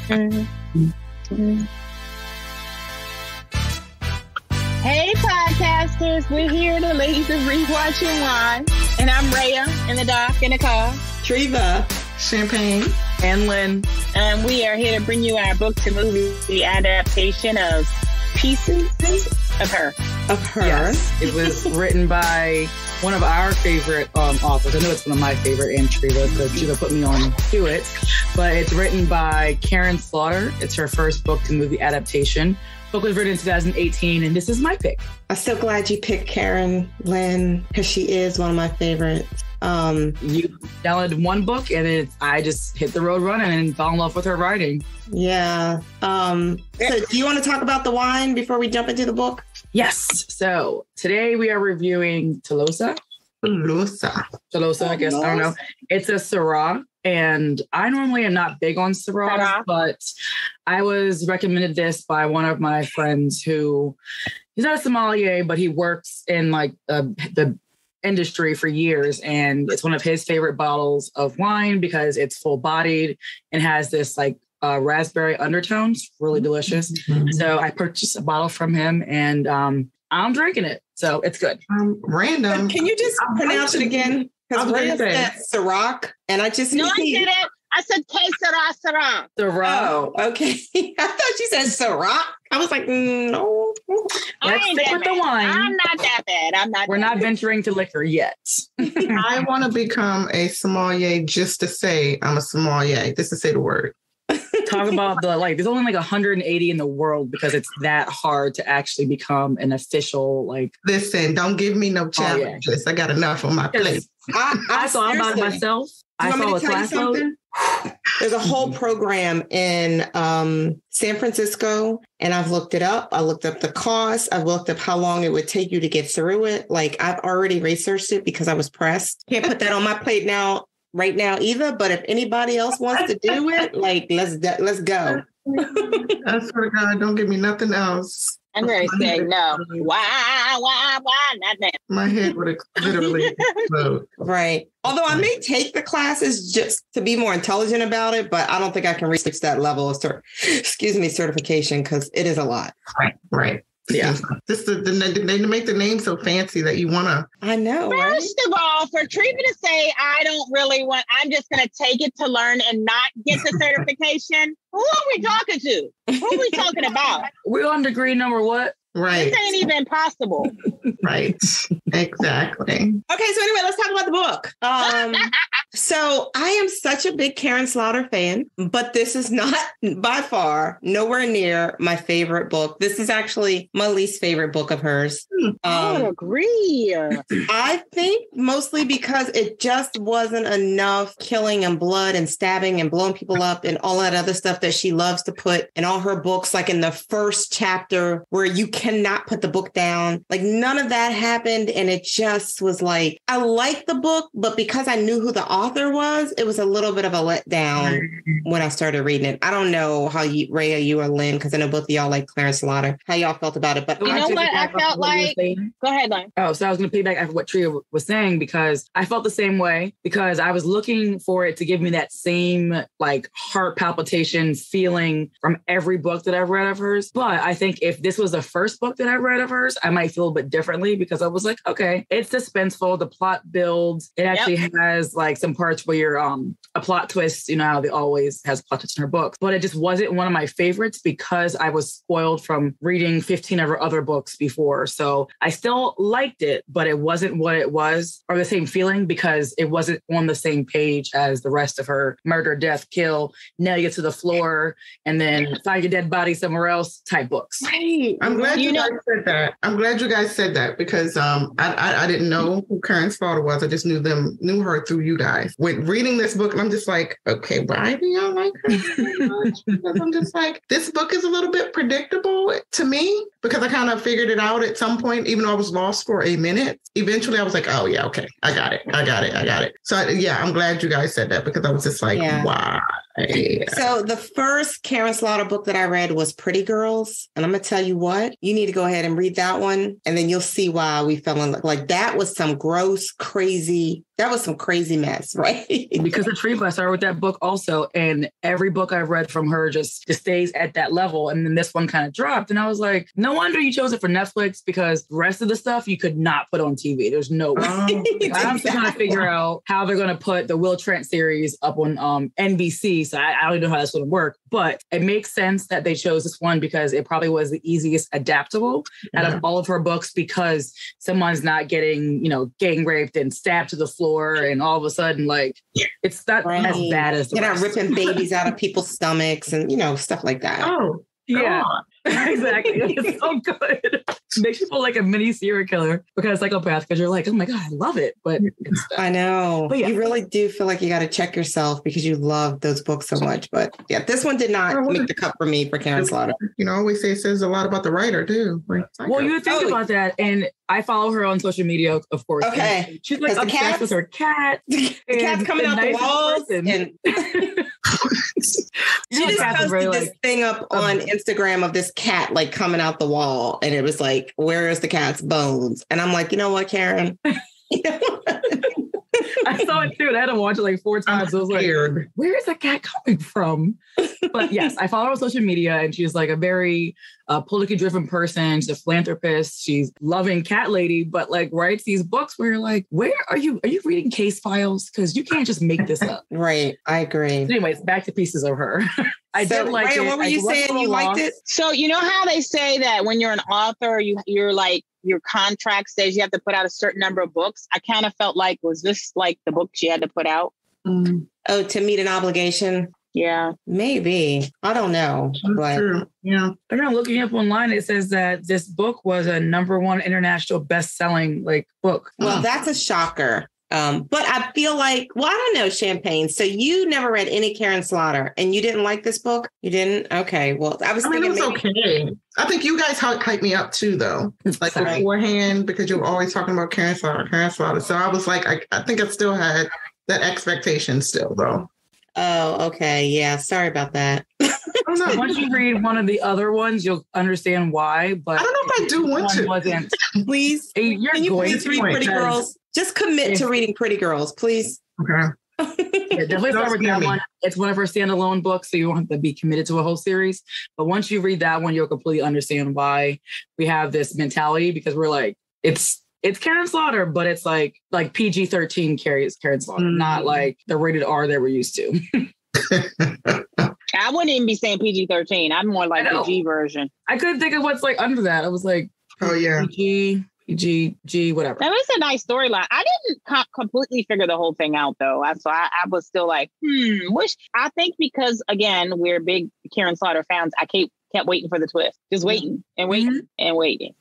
Mm-hmm. Hey, podcasters. We're here, the ladies of Rewatching Wine. And I'm Rhea in the dock in the car. Treva. Champagne. And Lynn. And we are here to bring you our book to movie adaptation of Pieces of Her. Of Her. Yes. It was written by one of our favorite authors. I know it's one of my favorite, and Treva, because Treva put me on to it. But it's written by Karin Slaughter. It's her first book to movie adaptation. Book was written in 2018, and this is my pick. I'm so glad you picked Karin, Lynn, because she is one of my favorites. You downloaded one book, and I just hit the road running and fell in love with her writing. Yeah. So do you want to talk about the wine before we jump into the book? Yes. So today we are reviewing Tolosa, I guess. I don't know. It's a Syrah. And I normally am not big on Syrah, but I was recommended this by one of my friends who, he's not a sommelier, but he works in like the industry for years. And it's one of his favorite bottles of wine because it's full bodied and has this like raspberry undertones, really delicious. Mm-hmm. So I purchased a bottle from him and I'm drinking it. So it's good. Random. Can you just pronounce it again? Because Rhea said Ciroc, and I just... No, I didn't. I said Syrah. Oh, okay. I thought you said Ciroc. I was like, no. Let's stick with the wine. I'm not that bad. We're not venturing to liquor yet. I want to become a sommelier just to say I'm a sommelier, just to say the word. Talk about there's only like 180 in the world because it's that hard to actually become an official, like... Listen, don't give me no challenges. I got enough on my plate. I thought about it myself. I saw a class load. There's a whole program in San Francisco, and I've looked it up. I looked up the cost. I've looked up how long it would take you to get through it. Like, I've already researched it because I was pressed. Can't put that on my plate right now either. But if anybody else wants to do it, like, let's go. I swear to God, don't give me nothing else. I'm going to say no. Why, not that. My head would literally explode. Right. Although I may take the classes just to be more intelligent about it, but I don't think I can reach that level of certification because it is a lot. Right. Yeah. Just they make the name so fancy that you want to. I know. First of all, for Treva to say, I'm just going to take it to learn and not get the certification. Who are we talking to? Who are we talking about? We're on degree number what? Right. This ain't even possible. Right. Exactly. Okay, so anyway, let's talk about the book. So I am such a big Karin Slaughter fan, but this is not by far nowhere near my favorite book. This is actually my least favorite book of hers. I would agree. I think mostly because it just wasn't enough killing and blood and stabbing and blowing people up and all that other stuff that she loves to put in all her books, like in the first chapter where you cannot put the book down. Like none of that happened. And it just was like, I liked the book, but because I knew who the author was, it was a little bit of a letdown when I started reading it. I don't know how you, Rhea, you or Lynn, because I know both of y'all like Karin Slaughter, how y'all felt about it. But you know what? I felt like, go ahead, Lynn. Oh, so I was going to piggyback off what Tria was saying because I felt the same way because I was looking for it to give me that same like heart palpitation feeling from every book that I've read of hers. But I think if this was the first book that I read of hers, I might feel a bit differently because I was like, okay, it's suspenseful. The plot builds. It actually has like some parts where you're a plot twist, you know, how they always has plot twists in her books. But it just wasn't one of my favorites because I was spoiled from reading 15 of her other books before. So I still liked it, but it wasn't what it was or the same feeling because it wasn't on the same page as the rest of her murder, death, kill, nail you to the floor, and then find your dead body somewhere else type books. Right. I'm glad you guys said that. I'm glad you guys said that because I didn't know who Karin Slaughter was. I just knew her through you guys. When reading this book, and I'm just like, okay, why do y'all like her so much? Because I'm just like, this book is a little bit predictable to me. because I kind of figured it out at some point, even though I was lost for a minute. Eventually I was like, oh yeah, okay. I got it. So I'm glad you guys said that, because I was just like, why? So the first Karin Slaughter book that I read was Pretty Girls. And I'm going to tell you what, you need to go ahead and read that one. And then you'll see why we fell in love. Like that was some gross, crazy mess, right? Because the Tree, I started with that book also. And every book I've read from her just stays at that level. And then this one kind of dropped. And I was like, no wonder you chose it for Netflix, because the rest of the stuff you could not put on TV. There's no way. I'm still trying to figure out how they're going to put the Will Trent series up on NBC. So I don't know how that's going to work. But it makes sense that they chose this one because it probably was the easiest adaptable out of all of her books, because someone's not getting, gang raped and stabbed to the floor. And all of a sudden, like, it's not as bad as you're not ripping babies out of people's stomachs and, stuff like that. Oh, yeah, exactly. It's so good. It makes you feel like a mini serial killer, because psychopath, because you're like, oh my God, I love it. But I know. But you really do feel like you got to check yourself because you love those books so much. But yeah, this one did not make the cut for me for Karin Slaughter. I always say it says a lot about the writer too. Like, well, you think about that, and I follow her on social media, of course. Okay. She's like obsessed with her cat. The cat's coming out the walls. And she just posted this thing up on Instagram of this cat like coming out the wall. And it was like, where is the cat's bones? And I'm like, you know what, Karin? I saw it too. And I had to watch it like 4 times. I was like, where is that cat coming from? But yes, I follow her on social media, and she's like a very politically driven person. She's a philanthropist. She's loving cat lady, but like writes these books where you're like, where are you? Are you reading case files? Because you can't just make this up. Right. I agree. Anyways, back to pieces of her. I did like Ryan, it. What were you saying? You liked it? So you know how they say that when you're an author, you're like, your contract says you have to put out a certain number of books. I kind of felt like, was this like the book she had to put out? Oh, to meet an obligation? Yeah. Maybe. I don't know. But true. Yeah. I'm looking up online. It says that this book was a #1 international best-selling book. Well, that's a shocker. But I feel like, I don't know, Champagne. So you never read any Karin Slaughter and you didn't like this book? You didn't? Okay. Well, I was thinking it was okay. I think you guys hyped me up too, though. Like beforehand, because you were always talking about Karin Slaughter. So I was like, I think I still had that expectation still, though. Oh, okay. Yeah. Sorry about that. Once you read one of the other ones, you'll understand why. But I don't know if I do want to. Wasn't. Please, can you please read Pretty Girls? Just commit to reading Pretty Girls, please. Okay. Yeah, definitely start with that one. It's one of her standalone books, so you won't have to be committed to a whole series. But once you read that one, you'll completely understand why we have this mentality, because we're like, it's Karin Slaughter, but it's like PG-13 Karin Slaughter, not like the rated R that we're used to. I wouldn't even be saying PG-13. I'm more like the G version. I couldn't think of what's like under that. I was like, oh yeah, PG, whatever. That was a nice storyline. I didn't completely figure the whole thing out though. So I was still like, I think because again, we're big Karin Slaughter fans. I kept waiting for the twist, just waiting and waiting and waiting.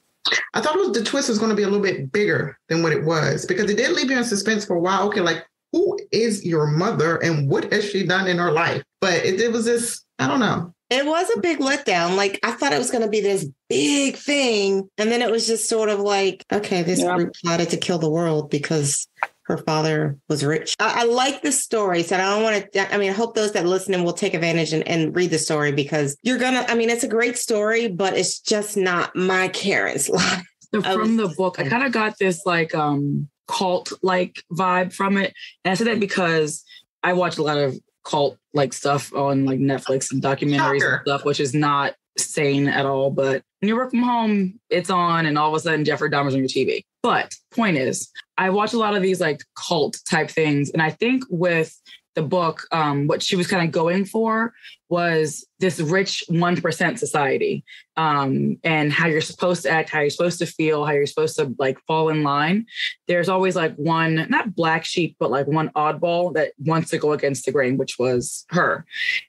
I thought the twist was going to be a little bit bigger than what it was, because it did leave you in suspense for a while. Okay, like, who is your mother and what has she done in her life? But it was this, I don't know. It was a big letdown. Like, I thought it was going to be this big thing. And then it was just sort of like, okay, this group plotted to kill the world because her father was rich. I like the story. So I don't want to, I hope those that listen will take advantage and read the story, because it's a great story, but it's just not my Karin's life. So from the book, I kind of got this cult-like vibe from it. And I said that because I watch a lot of cult-like stuff on Netflix and documentaries and stuff, which is not sane at all. But when you work from home, it's on, and all of a sudden Jeffrey Dahmer's on your TV. But point is, I watch a lot of these cult type things. And I think with the book, what she was kind of going for was this rich 1% society, and how you're supposed to act, how you're supposed to feel, how you're supposed to fall in line. There's always one, not black sheep, but one oddball that wants to go against the grain, which was her.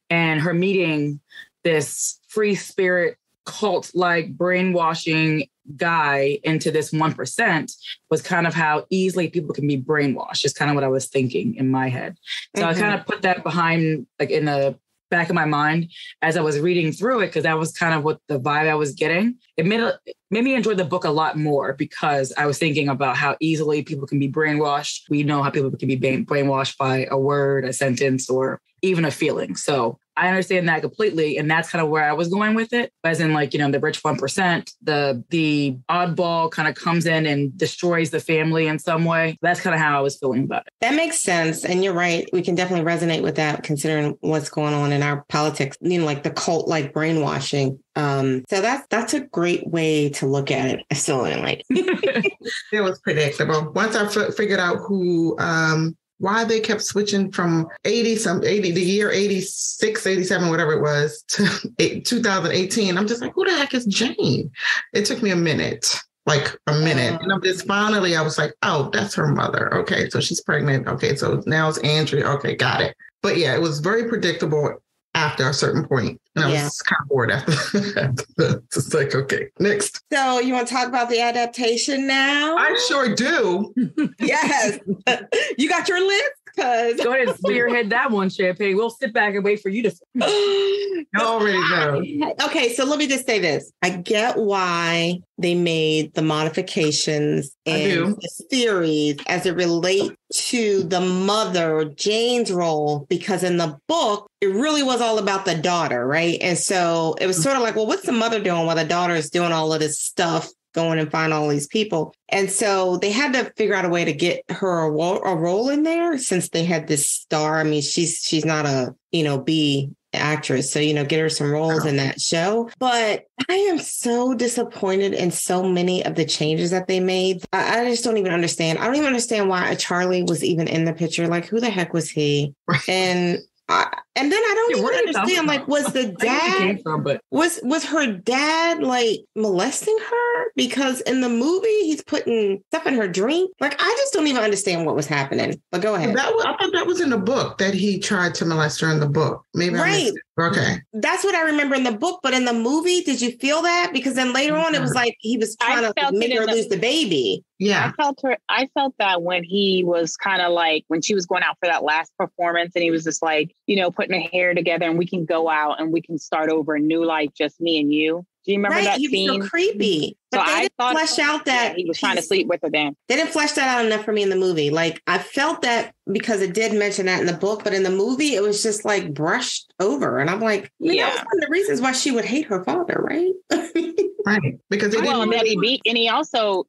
And her meeting this free spirit cult brainwashing guy into this 1% was kind of how easily people can be brainwashed, is kind of what I was thinking in my head. So I kind of put that behind in a back in my mind as I was reading through it, because that was kind of what the vibe I was getting. It made me enjoy the book a lot more because I was thinking about how easily people can be brainwashed. We know how people can be brainwashed by a word, a sentence, or even a feeling. So I understand that completely. And that's kind of where I was going with it. As in, like, the rich 1%, the oddball kind of comes in and destroys the family in some way. That's kind of how I was feeling about it. That makes sense. And you're right. We can definitely resonate with that considering what's going on in our politics, like the cult, like brainwashing. So that's a great way to look at it. I still didn't like it. It was predictable. Once I figured out why they kept switching from the year 86, 87, whatever it was, to 2018. I'm just like, who the heck is Jane? It took me a minute. And I'm just finally, I was like, oh, that's her mother. Okay, so she's pregnant. Okay, so now it's Andrea. Okay, got it. But yeah, it was very predictable after a certain point. And I was kind of bored after just like, okay, next. So you want to talk about the adaptation now? I sure do. Yes. You got your list? Go ahead and spearhead that one, Champagne. We'll sit back and wait for you to. You already know. Okay, so let me just say this. I get why they made the modifications and the theories as it relates to the mother, Jane's role, because in the book, it really was all about the daughter, right? And so it was sort of like, well, what's the mother doing while the daughter is doing all of this stuff, going and find all these people? And so they had to figure out a way to get her a role in there since they had this star. I mean, she's not a, B actress. So, get her some roles in that show. But I am so disappointed in so many of the changes that they made. I just don't even understand. I don't even understand why Charlie was even in the picture. Like, who the heck was he? And then I don't even understand, like, was the dad, was her dad, like, molesting her? Because in the movie, he's putting stuff in her drink. Like, I just don't even understand what was happening. But go ahead. I thought that was in the book, that he tried to molest her in the book. Maybe right. Okay. That's what I remember in the book. But in the movie, did you feel that? Because then later on, it was like he was trying to make her lose the baby. Yeah. I felt that when he was kind of like, when she was going out for that last performance and he was just like, putting her hair together and we can go out and we can start over a new life, just me and you. Do you remember that scene? He was so creepy. But they didn't flesh out that he was trying to sleep with her then. They didn't flesh that out enough for me in the movie. Like, I felt that because it did mention that in the book, but in the movie, it was just like brushed over. And I'm like, that was one of the reasons why she would hate her father, right? Right. Because he also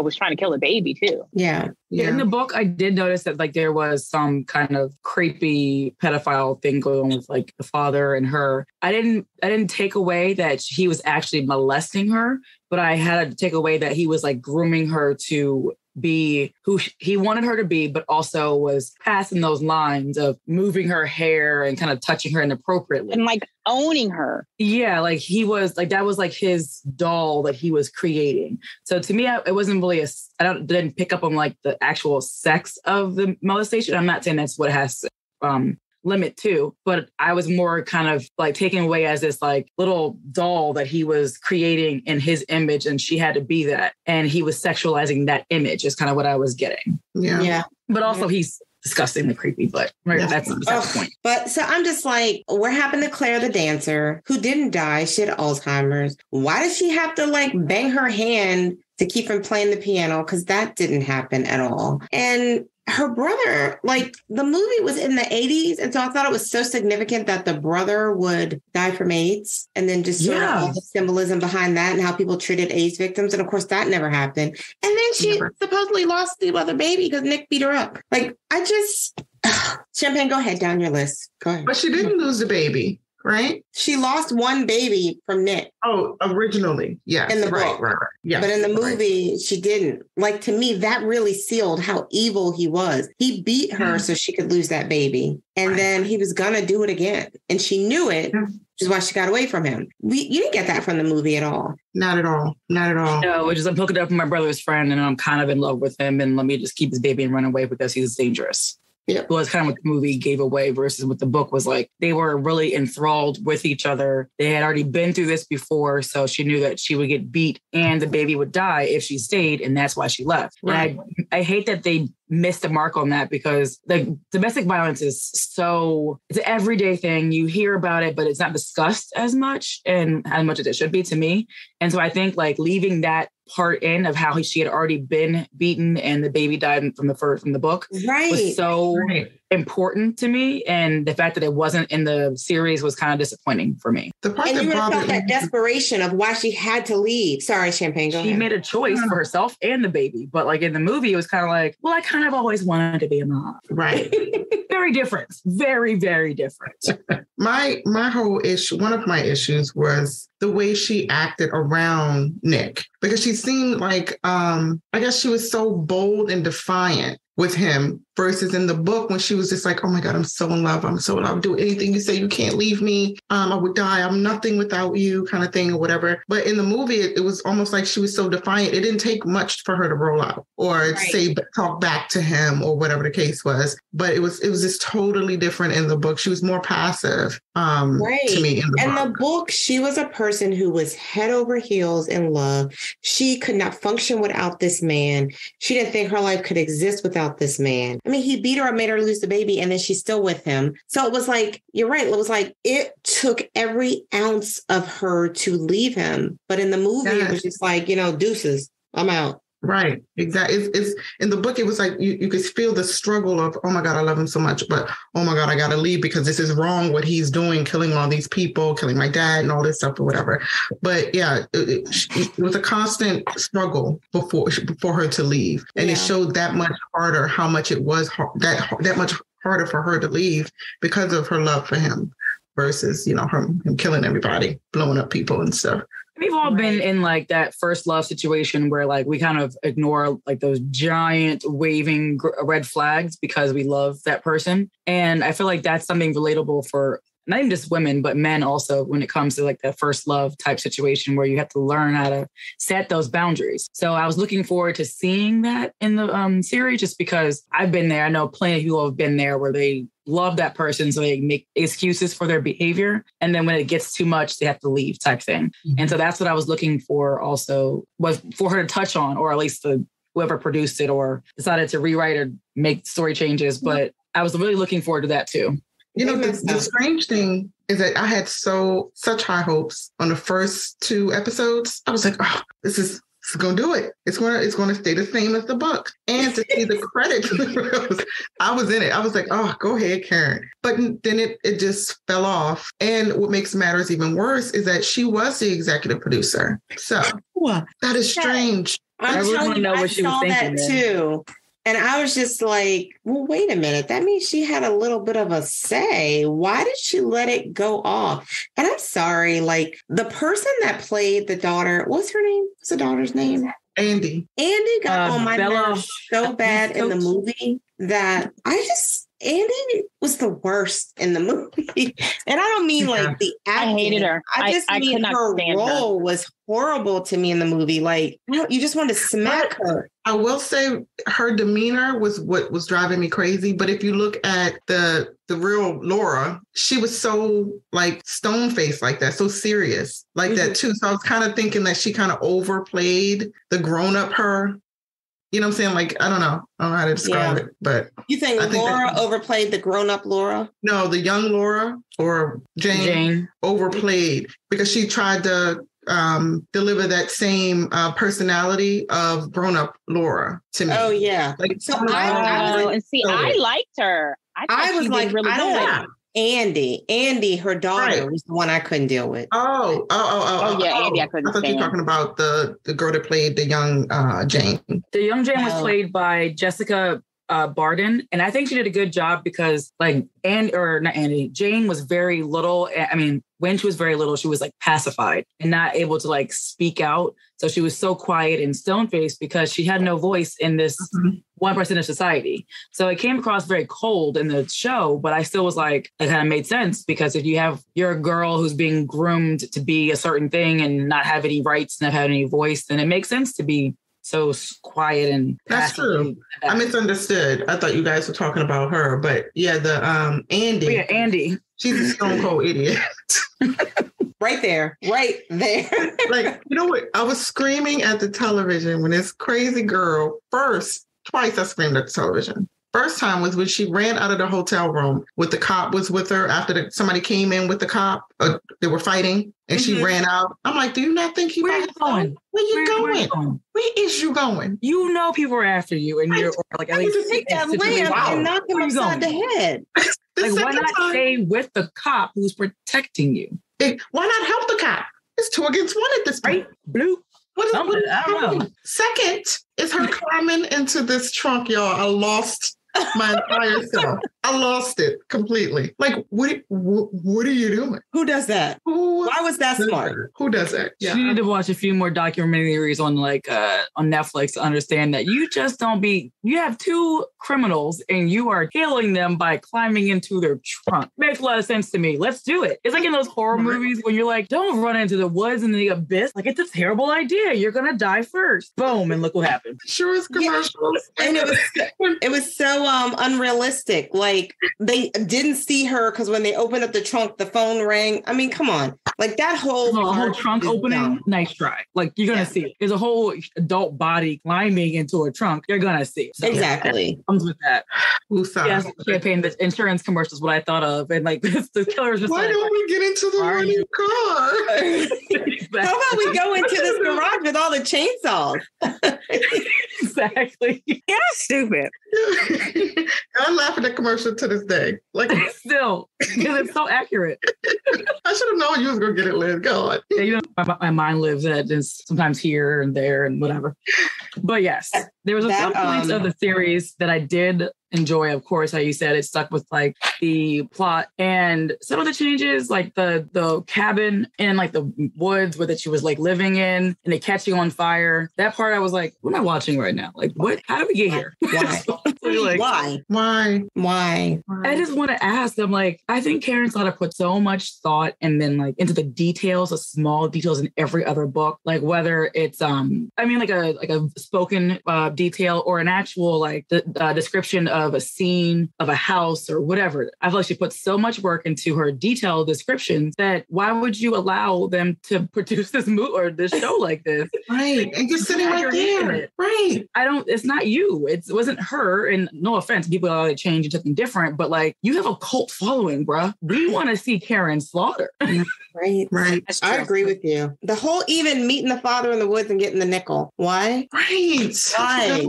was trying to kill a baby too. Yeah. In the book, I did notice that like there was some kind of creepy pedophile thing going on with like the father and her. I didn't take away that he was actually molesting her, but I had to take away that he was like grooming her to be who he wanted her to be, but also was passing those lines of moving her hair and kind of touching her inappropriately. And like owning her. Yeah, like he was like, that was like his doll that he was creating. So to me, it wasn't really didn't pick up on like the actual sex of the molestation. I'm not saying that's what it has limit to, but I was more kind of like taken away as this like little doll that he was creating in his image, and she had to be that, and he was sexualizing that image is kind of what I was getting. Yeah. But also he's disgustingly creepy, but that's the point. But so I'm just like, what happened to Claire the dancer who didn't die? She had Alzheimer's. Why did she have to like bang her hand to keep from playing the piano? Because that didn't happen at all. And her brother, like the movie was in the 80s. And so I thought it was so significant that the brother would die from AIDS, and then just sort of all the symbolism behind that and how people treated AIDS victims. And of course, that never happened. And then she supposedly lost the other baby because Nick beat her up. Like, Champagne, go ahead, down your list. Go ahead. But she didn't lose the baby, right? She lost one baby from Nick. Oh, originally. Yeah. In the book. Right. Yeah. But in the movie, she didn't. Like, to me, that really sealed how evil he was. He beat her so she could lose that baby. And then he was going to do it again. And she knew it, which is why she got away from him. You didn't get that from the movie at all. Not at all. No, which is I'm hooking up with my brother's friend and I'm kind of in love with him, and let me just keep his baby and run away because he's dangerous. Yeah. Was kind of what the movie gave away versus what the book was like. They were really enthralled with each other. They had already been through this before, so she knew that she would get beat and the baby would die if she stayed, and that's why she left. Right. And I hate that they missed the mark on that because like domestic violence is it's an everyday thing. You hear about it, but it's not discussed as much and as much as it should be to me. And so I think like leaving that part in of how she had already been beaten and the baby died from the book was so important to me. And the fact that it wasn't in the series was kind of disappointing for me. And you would have felt that desperation of why she had to leave. Sorry, Champagne, go ahead. She made a choice for herself and the baby. But like in the movie, it was kind of like, well, I kind of always wanted to be a mom. Right. Very different. Very, very different. My whole issue, one of my issues was the way she acted around Nick, because she seemed like, I guess she was so bold and defiant with him versus in the book when she was just like, oh my God, I'm so in love. I'm so in love. I'll do anything you say. You can't leave me. I would die. I'm nothing without you kind of thing or whatever. But in the movie, it was almost like she was so defiant. It didn't take much for her to roll out or talk back to him or whatever the case was. But it was just totally different in the book. She was more passive to me in the book. She was a person who was head over heels in love. She could not function without this man. She didn't think her life could exist without this man. I mean, he beat her up, made her lose the baby, and then she's still with him. So it was like, you're right. It was like, it took every ounce of her to leave him. But in the movie, it was just like, deuces, I'm out. Right. Exactly. It's in the book, it was like you could feel the struggle of, oh my God, I love him so much, but oh my God, I got to leave because this is wrong what he's doing, killing all these people, killing my dad and all this stuff or whatever. But yeah, it was a constant struggle before her to leave. And it showed that much harder how much it was that much harder for her to leave because of her love for him versus, him killing everybody, blowing up people and stuff. We've all been in like that first love situation where like we kind of ignore like those giant waving red flags because we love that person. And I feel like that's something relatable for not even just women, but men also when it comes to like that first love type situation where you have to learn how to set those boundaries. So I was looking forward to seeing that in the series just because I've been there. I know plenty of people have been there where they love that person, so they make excuses for their behavior. And then when it gets too much, they have to leave type thing. Mm-hmm. And so that's what I was looking for also was for her to touch on, or at least whoever produced it or decided to rewrite or make story changes. But I was really looking forward to that too. The strange thing is that I had such high hopes on the first 2 episodes. I was like, oh, this is going to do it. It's going to stay the same as the book. And to see the credits, I was in it. I was like, oh, go ahead, Karin. But then it just fell off. And what makes matters even worse is that she was the executive producer. So that is strange. I really know what she was thinking that too. And I was just like, well, wait a minute. That means she had a little bit of a say. Why did she let it go off? And I'm sorry, like the person that played the daughter, what's her name? What's the daughter's name? Andy. Andy got on my nerves so bad in the movie that Andy was the worst in the movie. And I don't mean like the acting. I hated her. I just mean her role was horrible to me in the movie. Like, you just wanted to smack her. I will say her demeanor was what was driving me crazy. But if you look at the real Laura, she was so like stone-faced like that, so serious like that too. So I was kind of thinking that she kind of overplayed the grown-up her. You know what I'm saying? Like, I don't know how to describe it, but you think Laura overplayed the grown-up Laura? No, the young Laura or Jane overplayed because she tried to deliver that same personality of grown-up Laura to me. Oh yeah. Like, so I liked her. I was like, really good. Andy, her daughter was the one I couldn't deal with. Andy, I couldn't. I thought you were talking about the girl that played the young Jane. The young Jane was played by Jessica Barden, and I think she did a good job because Jane was very little. I mean, when she was very little, she was like pacified and not able to like speak out. So she was so quiet and stone-faced because she had no voice in this 1% of society. So it came across very cold in the show, but I still was like, it kind of made sense because if you're a girl who's being groomed to be a certain thing and not have any rights, not have any voice, then it makes sense to be so quiet and that's true. I misunderstood. I thought you guys were talking about her, but yeah, the Andy. Oh, yeah, Andy. She's a stone cold idiot. Right there. Like, you know what? I was screaming at the television when this crazy girl first Twice I screamed at the television. First time was when she ran out of the hotel room with the cop was with her after somebody came in with the cop. They were fighting and she ran out. I'm like, do you not think he might going? Where you going? Where is you going? You know people are after you and you're like, at least take that lamp and knock him upside the head. Like, why not stay with the cop who's protecting you? Why not help the cop? It's 2 against 1 at this point. Right? Blue. What I don't know. Second is her climbing into this trunk, y'all. I lost my entire self. I lost it completely. Like, what are you doing? Who does that? Why was that smart? Who does that? Yeah. You need to watch a few more documentaries on on Netflix to understand that you just don't you have 2 criminals and you are killing them by climbing into their trunk. Makes a lot of sense to me. Let's do it. It's like in those horror movies when you're like, don't run into the woods and the abyss. Like, it's a terrible idea. You're going to die first. Boom. And look what happened. Sure is commercials. Yeah. And it was so unrealistic. Like, they didn't see her because when they opened up the trunk, the phone rang. I mean, come on. Like, that whole trunk opening, dumb. Nice try. Like, you're going to see it. There's a whole adult body climbing into a trunk. You're going to see it. So, exactly. Comes with that. Yeah, champagne, the insurance commercials, what I thought of. And like, the killer's just why don't we get into the running car? Exactly. How about we go into this garage with all the chainsaws? Exactly. You're stupid. I laugh at the commercial to this day. Like, still, because it's so accurate. I should have known you was gonna get it, Liz. God. Yeah, you know, my mind lives at is sometimes here and there and whatever. But yes, there was some points of the series that I did enjoy. Of course, how you said it stuck with like the plot and some of the changes, like the cabin in like the woods where that she was like living in and it catching on fire. That part I was like, what am I watching right now? Like, what? How did we get here? Why? Like, Why? I just want to ask them, like, I think Karin Slaughter put so much thought and then like into the details, the small details in every other book, like whether it's like a spoken detail or an actual like the description of a scene of a house or whatever. I feel like she put so much work into her detailed descriptions that why would you allow them to produce this movie or this show like this? Right. And just sitting right there. Right. It's not you. It wasn't her. And no offense, people are like change into something different, but like you have a cult following, bruh. We want to see Karin Slaughter. Right. I agree with you. The whole even meeting the father in the woods and getting the nickel. Why? Right. Why?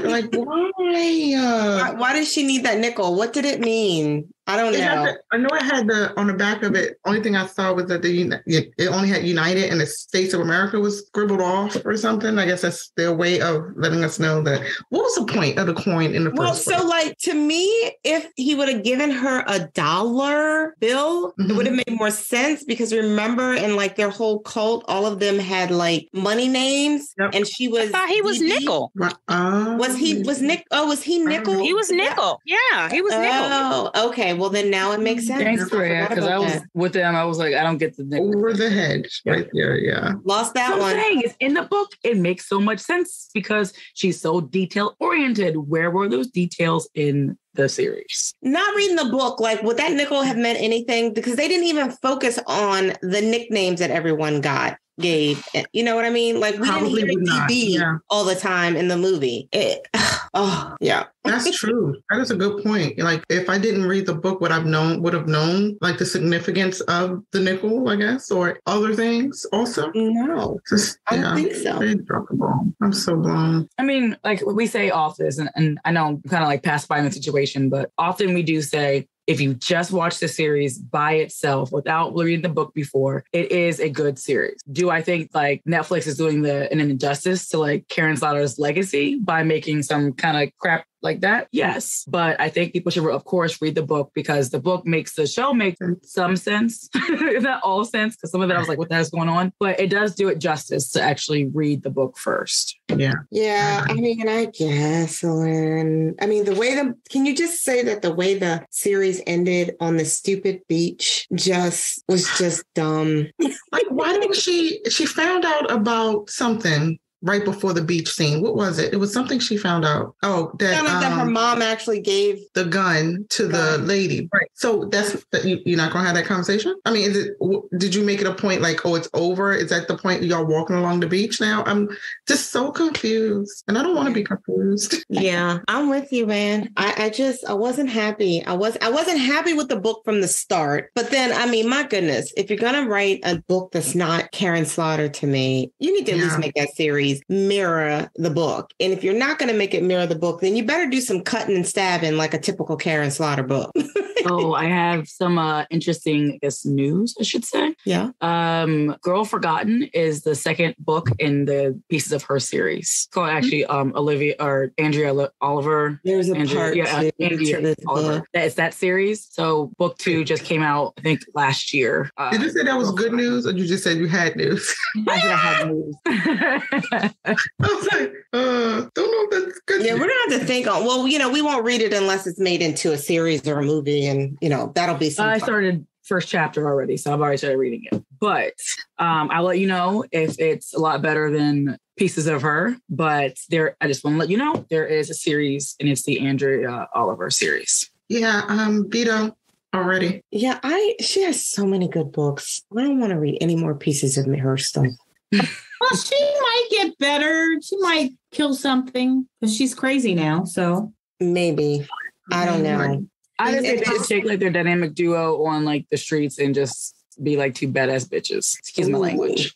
Like, why? Why did she need that nickel? What did it mean? I don't know. I know it had on the back of it. Only thing I saw was that it only had United and the States of America was scribbled off or something. I guess that's their way of letting us know that. What was the point of the coin in the first place? So like to me, if he would have given her $1 bill, it would have made more sense because remember in like their whole cult, all of them had like money names, and she was. I thought he was nickel. Was he Nick? Oh, was he nickel? He was nickel. Yeah, he was nickel. Oh, okay. Well, then now it makes sense. Thanks, Freya, because I was with them. I was like, I don't get the nickel. Over the hedge, right there. Yeah, lost that one. Saying it's in the book. It makes so much sense because she's so detail oriented. Where were those details in the series? Not reading the book, like would that nickel have meant anything? Because they didn't even focus on the nicknames that everyone gave. You know what I mean? Like we Probably didn't hear DB all the time in the movie. Yeah. That's true. That is a good point. Like if I didn't read the book, would have known like the significance of the nickel, I guess, or other things also? No. I don't think so. They dropped the ball. I'm so blown. I mean, like we say off this, and I know I'm kind of like pacifying the situation, but often we do say, if you just watch the series by itself without reading the book before, it is a good series. Do I think like Netflix is doing an injustice to like Karin Slaughter's legacy by making some kind of crap like that? Yes. But I think people should, of course, read the book because the book makes the show make some sense. Not all sense, because some of it I was like, what the hell's going on? But it does do it justice to actually read the book first. Yeah. Yeah. I mean, I guess, Lynn. I mean, can you just say that the way the series ended on the stupid beach was just dumb? Like, why didn't she found out about something right before the beach scene. What was it? It was something she found out. Oh, that her mom actually gave the gun to the lady. Right. So you're not going to have that conversation? I mean, did you make it a point like, oh, it's over? Is that the point y'all walking along the beach now? I'm just so confused, and I don't want to be confused. Yeah, I'm with you, man. I wasn't happy. I wasn't happy with the book from the start. But then, I mean, my goodness, if you're going to write a book that's not Karin Slaughter to me, you need to at least make that series mirror the book. And if you're not going to make it mirror the book, then you better do some cutting and stabbing like a typical Karin Slaughter book. Oh, I have some interesting, I guess, news, I should say. Yeah. Girl Forgotten is the second book in the Pieces of Her series. It's called actually Andrea Oliver. There's a part Andrea Oliver. It's that series. So book 2 just came out, I think, last year. Did you say that was good news, or you just said you had news? I said I had news. I was like, don't know if that's good. Yeah, we're gonna have to think on. Well, we won't read it unless it's made into a series or a movie, and that'll be. I started first chapter already, so I've already started reading it. But I'll let you know if it's a lot better than Pieces of Her. But I just want to let you know there is a series, and it's the Andrea Oliver series. Yeah, Vito already. Yeah, she has so many good books. I don't want to read any more Pieces of Her stuff. Well, she might get better. She might kill something because she's crazy now. So maybe. I don't know. I just think they should take like their dynamic duo on like the streets and just be like two badass bitches. Excuse my language.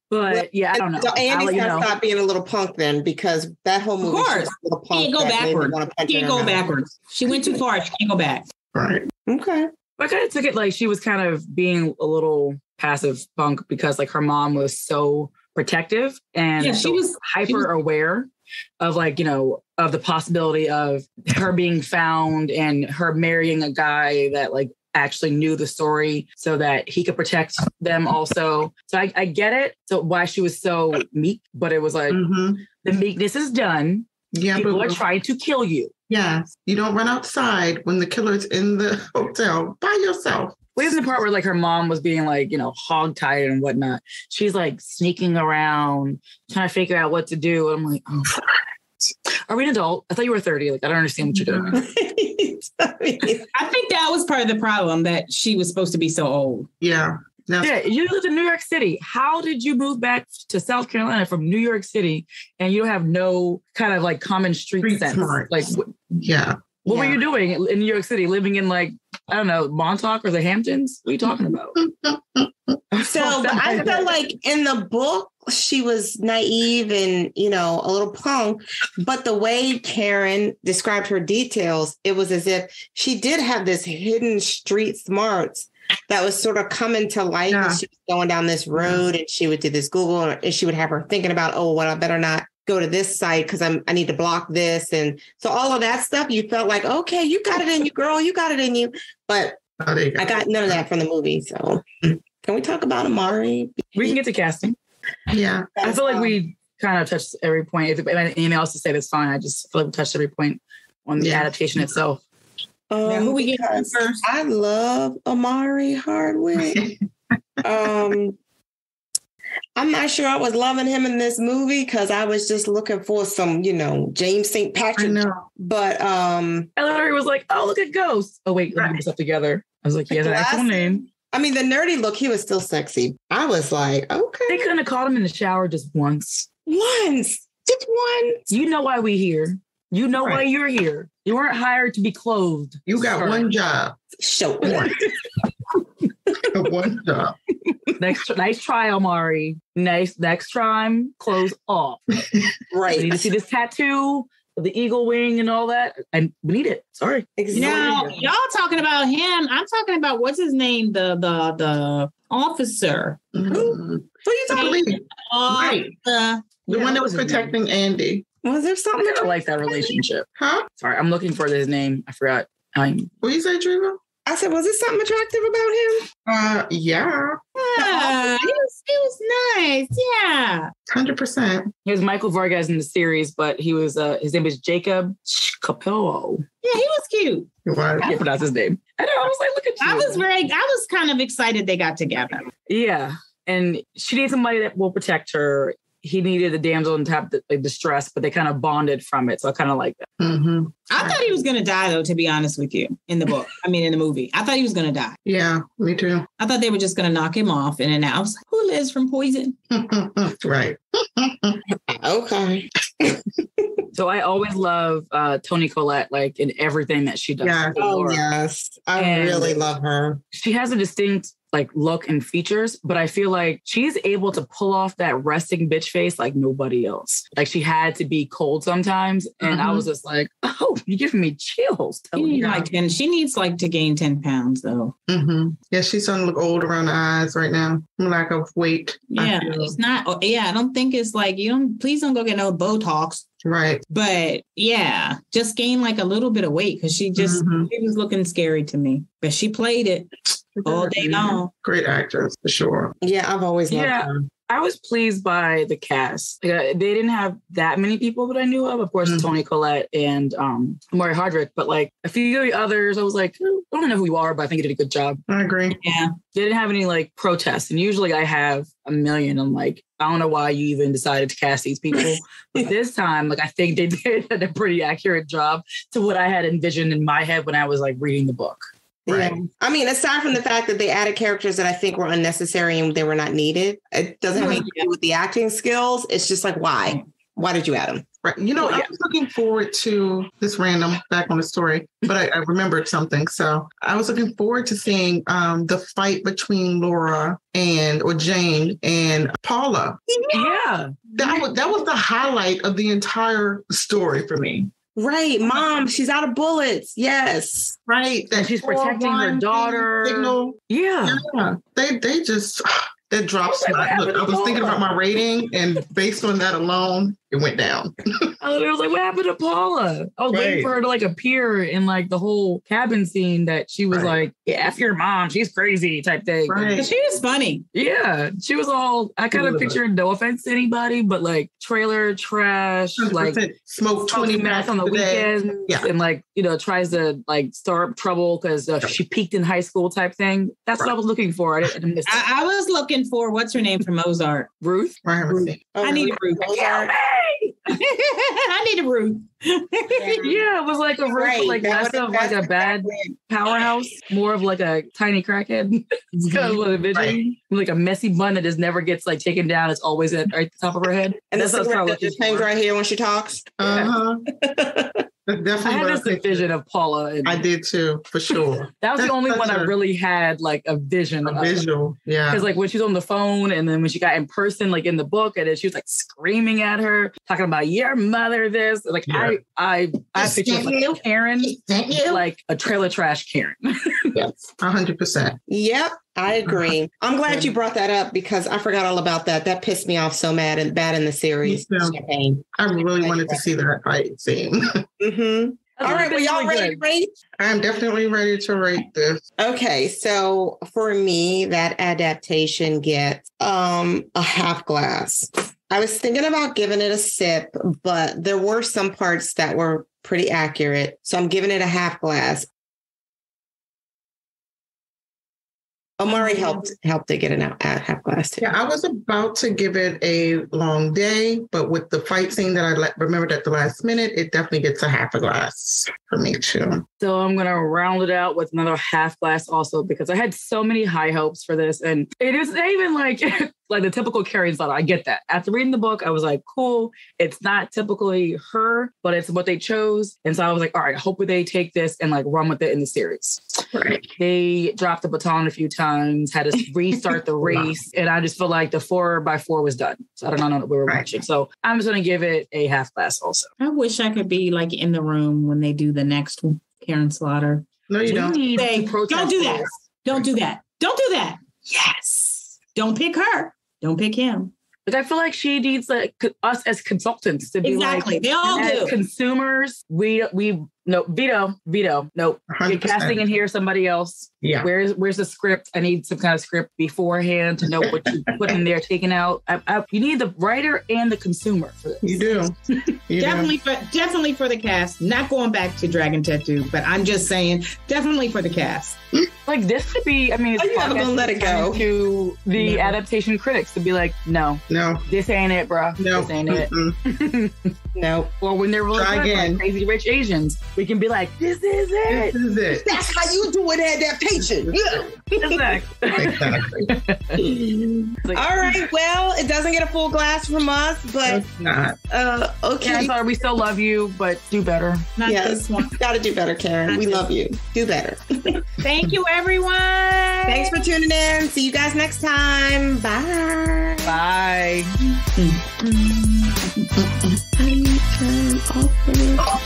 But yeah, I don't know. So Andy's got to stop being a little punk then, because that whole movie. Of course. She can't go backwards. She can't go backwards. She went too far. She can't go back. Right. Okay. I kind of took it like she was kind of being a little passive punk because like her mom was so protective and she was hyper aware of like, of the possibility of her being found and her marrying a guy that like actually knew the story so that he could protect them also. So I get it. So why she was so meek, but it was like the meekness is done. Yeah, people are trying to kill you. Yes. You don't run outside when the killer's in the hotel by yourself. Well, isn't the part where like her mom was being like, hog-tied and whatnot. She's like sneaking around, trying to figure out what to do. And I'm like, oh, are we an adult? I thought you were 30. Like, I don't understand what you're doing. I think that was part of the problem, that she was supposed to be so old. Yeah. No. Yeah, you lived in New York City. How did you move back to South Carolina from New York City and you don't have no kind of like common street sense? Smart. Like, what were you doing in New York City? Living in like, I don't know, Montauk or the Hamptons? What are you talking about? But I felt like in the book, she was naive and, a little punk. But the way Karin described her details, it was as if she did have this hidden street smarts that was sort of coming to life. Yeah. She was going down this road and she would do this Google and she would have her thinking about, I better not go to this site because I need to block this. And so all of that stuff, you felt like, okay, you got it in you, girl. You got it in you. But I got none of that from the movie. So can we talk about Amari? We can get to casting. Yeah. I feel like we kind of touched every point. If anything else to say, that's fine. I just feel like we touched every point on the adaptation itself. Now, who we get first? I love Amari Hardwick. I'm not sure I was loving him in this movie because I was just looking for some, James St. Patrick. I know. But Ellery was like, oh, look at Ghost. Oh, wait, let me put this up together. I was like, he has an actual name. I mean, the nerdy look, he was still sexy. I was like, okay. They couldn't have caught him in the shower just once. Once. Just once. You know why we're here. You know why you're here. You weren't hired to be clothed. You got one job. Show one job. Nice try, Amari. Next time, clothes off. Right. We need to see this tattoo, the eagle wing and all that. And we need it. Sorry. Exactly. Now, y'all talking about him. I'm talking about, what's his name? The officer. Mm-hmm. Who are you talking about? The one that was protecting Andy. Was there something? I like that relationship. Huh? Sorry, I'm looking for his name. I forgot. What you say, Treva? I said, was there something attractive about him? Yeah. He was nice. Yeah. 100%. He was Michael Vargas in the series, but he was his name is Jacob Capello. Yeah, he was cute. I can't pronounce his name. I know. I was like, look at you. I was kind of excited they got together. Yeah. And she needs somebody that will protect her he needed the damsel in distress, but they kind of bonded from it. So I kind of like that. Mm-hmm. I thought he was going to die, though, to be honest with you, in the book. I mean, in the movie. I thought he was going to die. Yeah, me too. I thought they were just going to knock him off. And then I was like, who lives from poison? Right. Okay. So I always love Toni Collette, like in everything that she does. Yeah. Oh, yes. I really love her. She has a distinct like look and features, but I feel like she's able to pull off that resting bitch face like nobody else. Like she had to be cold sometimes. And I was just like, oh, you're giving me chills. She needs like to gain 10 pounds though. Mm-hmm. Yeah, she's starting to look old around the eyes right now. Lack of weight. Yeah, it's not. Yeah, I don't think it's like please don't go get no Botox. Right. But yeah, just gain like a little bit of weight because she was looking scary to me. But she played it all day long. Great actress for sure. Yeah, I've always loved her. I was pleased by the cast. They didn't have that many people that I knew of. Of course, Toni Collette and Amari Hardwick, but like a few of the others, I was like, I don't know who you are, but I think you did a good job. I agree. Yeah. They didn't have any like protests. And usually I have a million. I'm like, I don't know why you even decided to cast these people. But this time, like, I think they did a pretty accurate job to what I had envisioned in my head when I was like reading the book. Right. Yeah. I mean, aside from the fact that they added characters that I think were unnecessary and they were not needed, it doesn't have anything to do with the acting skills. It's just like, why? Why did you add them? Right. You know, I was looking forward to this random back on the story, but I remembered something. So I was looking forward to seeing the fight between Laura or Jane and Paula. Yeah. That was the highlight of the entire story for me. Right. Mom, she's out of bullets. Yes. Right. And she's protecting her daughter. Signal. Yeah. They just, that drops. Look, I was thinking about my rating, and based on that alone, it went down. I was like, what happened to Paula? I was waiting for her to like appear in like the whole cabin scene that she was like, yeah, F your mom, she's crazy type thing. Right. She was funny. Yeah. She was all, I kind of pictured, no offense to anybody, but like trailer trash, like smoke 20 meth on the weekends and like, tries to like start trouble because she peaked in high school type thing. That's what I was looking for. I was looking for, what's her name from Ozark? Ruth? I need a Ruth. I need a Ruth. Yeah, it was like a Ruth, like less of like a bad powerhouse, more of like a tiny crackhead. It's kind of what a vision, like a messy bun that just never gets like taken down. It's always at right the top of her head. And that's what just hangs right here when she talks. Definitely. I had this vision of Paula. I did too, for sure. That was the only one I really had like a vision. A visual, yeah. Because like when she was on the phone and then when she got in person, like in the book, and then she was like screaming at her, talking about your mother this. Like I pictured like Karin, like a trailer trash Karin. Yes, 100%. Yep. I agree. I'm glad you brought that up because I forgot all about that. That pissed me off so bad in the series. I really wanted to see that fight scene. Mm-hmm. All right, well, y'all ready to rate? I'm definitely ready to rate this. Okay, so for me, that adaptation gets a half glass. I was thinking about giving it a sip, but there were some parts that were pretty accurate. So I'm giving it a half glass. Amari helped to get a half glass too. Yeah, I was about to give it a long day, but with the fight scene that I remembered at the last minute, it definitely gets a half a glass for me too. So I'm going to round it out with another half glass also because I had so many high hopes for this. And it is not even like the typical Karin thought. I get that. After reading the book, I was like, cool. It's not typically her, but it's what they chose. And so I was like, all right, hopefully they take this and like run with it in the series. Right. They dropped the baton a few times, had to restart the race. And I just feel like the 4x4 was done. So I don't know what we were watching. So I'm just going to give it a half glass also. I wish I could be like in the room when they do the next Karin Slaughter. No, you don't. Don't do that. Don't do that. Don't do that. Yes. Don't pick her. Don't pick him. But I feel like she needs like us as consultants to be exactly. Like, they all do. Consumers, we Nope. Veto. Nope. 100%. You're casting in here somebody else. Yeah. Where's the script? I need some kind of script beforehand to know what you put in there, taken out. You need the writer and the consumer for this. You do. Definitely for the cast. Not going back to Dragon Tattoo, but I'm just saying, definitely for the cast. Like this could be. I mean, it's you never gonna let it go to the adaptation critics to be like, no, this ain't it, bro. No, this ain't it. No. Or when they're really Try good, again. like Crazy Rich Asians, we can be like, this is it. This is it. That's how you do an adaptation. Exactly. Like, All right. Well, it doesn't get a full glass from us, but It's not. okay. yeah, sorry, we still love you, but do better. Not Yes. this one. Got to do better, Karen. We love you. Do better. Thank you, everyone. Thanks for tuning in. See you guys next time. Bye. Bye. How do you turn off?